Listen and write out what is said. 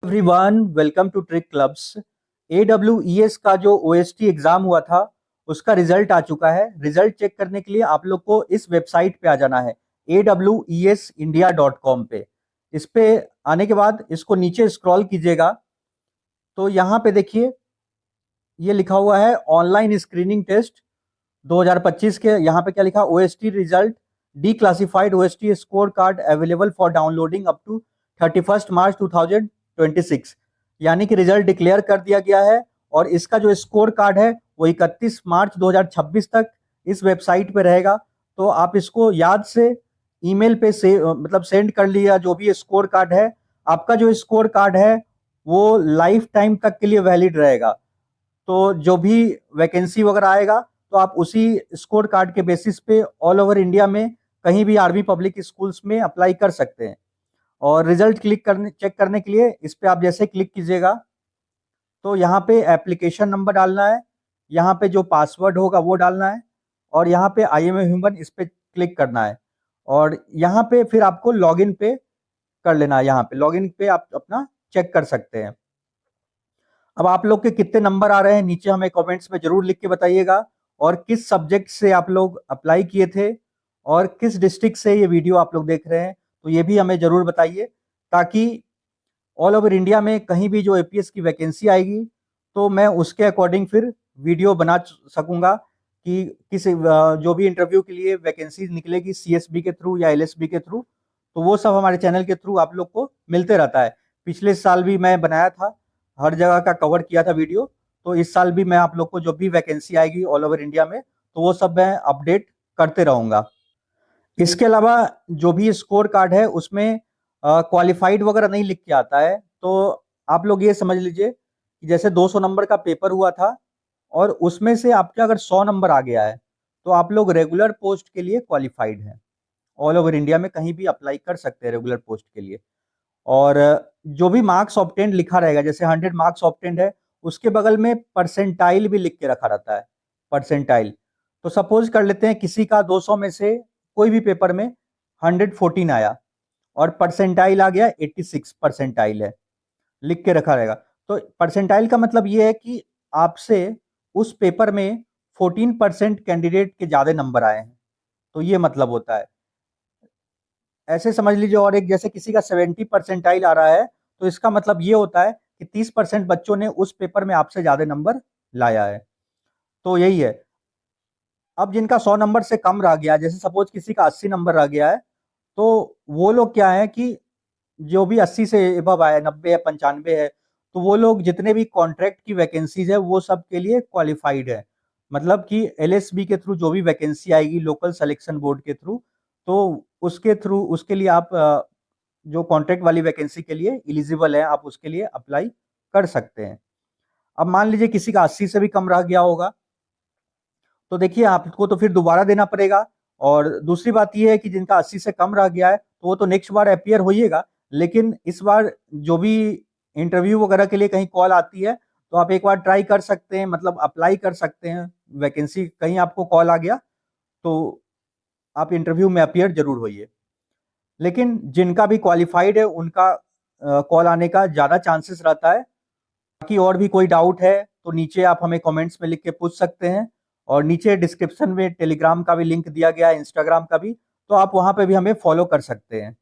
Everyone, welcome to trick clubs. AWES का जो OST exam हुआ था उसका रिजल्ट आ चुका है। रिजल्ट चेक करने के लिए आप लोग को इस वेबसाइट पे आ जाना है awesindia.com पे। इस पे आने के बाद इसको नीचे स्क्रॉल कीजिएगा तो यहाँ पे देखिए ये लिखा हुआ है ऑनलाइन स्क्रीनिंग टेस्ट 2025 के। यहाँ पे क्या लिखा, OST result declassified OST score card available for downloading up to 31 March 2026। यानी कि रिजल्ट डिक्लेयर कर दिया गया है और इसका जो स्कोर कार्ड है वो 31 मार्च 2026 तक इस वेबसाइट पे रहेगा। तो आप इसको याद से ईमेल पे से मतलब सेंड कर लिया जो भी स्कोर कार्ड है। आपका जो स्कोर कार्ड है वो लाइफ टाइम तक के लिए वैलिड रहेगा। तो जो भी वैकेंसी वगैरह आएगा तो आप उसी स्कोर कार्ड के बेसिस पे ऑल ओवर इंडिया में कहीं भी आर्मी पब्लिक स्कूल्स में अप्लाई कर सकते हैं। और रिजल्ट चेक करने के लिए इस पे आप जैसे क्लिक कीजिएगा तो यहाँ पे एप्लीकेशन नंबर डालना है, यहाँ पे जो पासवर्ड होगा वो डालना है और यहाँ पे आई एम ए ह्यूमन इस पे क्लिक करना है और यहाँ पे फिर आपको लॉगिन पे कर लेना है। यहाँ पे लॉगिन पे आप अपना चेक कर सकते हैं। अब आप लोग के कितने नंबर आ रहे हैं नीचे हमें कमेंट्स में जरूर लिख के बताइएगा, और किस सब्जेक्ट से आप लोग अप्लाई किए थे और किस डिस्ट्रिक्ट से ये वीडियो आप लोग देख रहे हैं तो ये भी हमें जरूर बताइए, ताकि ऑल ओवर इंडिया में कहीं भी जो APS की वैकेंसी आएगी तो मैं उसके अकॉर्डिंग फिर वीडियो बना सकूंगा कि किस जो भी इंटरव्यू के लिए वैकेंसी निकलेगी CSB के थ्रू या LSB के थ्रू, तो वो सब हमारे चैनल के थ्रू आप लोग को मिलते रहता है। पिछले साल भी मैं बनाया था, हर जगह का कवर किया था वीडियो, तो इस साल भी मैं आप लोग को जो भी वैकेंसी आएगी ऑल ओवर इंडिया में तो वो सब मैं अपडेट करते रहूंगा। इसके अलावा जो भी स्कोर कार्ड है उसमें क्वालिफाइड वगैरह नहीं लिख के आता है। तो आप लोग ये समझ लीजिए कि जैसे 200 नंबर का पेपर हुआ था और उसमें से आपका अगर 100 नंबर आ गया है तो आप लोग रेगुलर पोस्ट के लिए क्वालिफाइड हैं। ऑल ओवर इंडिया में कहीं भी अप्लाई कर सकते हैं रेगुलर पोस्ट के लिए। और जो भी मार्क्स ऑब्टेंड लिखा रहेगा, जैसे 100 मार्क्स ऑब्टेंड है उसके बगल में परसेंटाइल भी लिख के रखा रहता है, परसेंटाइल। तो सपोज कर लेते हैं किसी का 200 में से कोई भी पेपर में 114 आया और परसेंटाइल आ गया 86 परसेंटाइल है, लिख के रखा रहेगा। तो परसेंटाइल का मतलब ये है कि आपसे उस पेपर में 14% कैंडिडेट के ज्यादा नंबर आए हैं, तो ये मतलब होता है। ऐसे समझ लीजिए, और एक जैसे किसी का 70 परसेंटाइल आ रहा है तो इसका मतलब ये होता है कि 30% बच्चों ने उस पेपर में आपसे ज्यादा नंबर लाया है। तो यही है। अब जिनका 100 नंबर से कम रह गया, जैसे सपोज किसी का 80 नंबर रह गया है, तो वो लोग क्या है कि जो भी 80 से एबव आया, 90 है, 95 है, तो वो लोग जितने भी कॉन्ट्रैक्ट की वैकेंसीज है वो सब के लिए क्वालिफाइड है। मतलब कि LSB के थ्रू जो भी वैकेंसी आएगी लोकल सिलेक्शन बोर्ड के थ्रू, तो उसके थ्रू उसके लिए आप जो कॉन्ट्रैक्ट वाली वैकेंसी के लिए एलिजिबल है, आप उसके लिए अप्लाई कर सकते हैं। अब मान लीजिए किसी का 80 से भी कम रह गया होगा तो देखिए आपको तो फिर दोबारा देना पड़ेगा। और दूसरी बात यह है कि जिनका 80 से कम रह गया है तो वो तो नेक्स्ट बार अपीयर होइएगा, लेकिन इस बार जो भी इंटरव्यू वगैरह के लिए कहीं कॉल आती है तो आप एक बार ट्राई कर सकते हैं, मतलब अप्लाई कर सकते हैं। वैकेंसी कहीं आपको कॉल आ गया तो आप इंटरव्यू में अपीयर जरूर होइए। लेकिन जिनका भी क्वालिफाइड है उनका कॉल आने का ज़्यादा चांसेस रहता है। बाकी और भी कोई डाउट है तो नीचे आप हमें कमेंट्स में लिख के पूछ सकते हैं, और नीचे डिस्क्रिप्शन में टेलीग्राम का भी लिंक दिया गया है, इंस्टाग्राम का भी, तो आप वहां पे भी हमें फॉलो कर सकते हैं।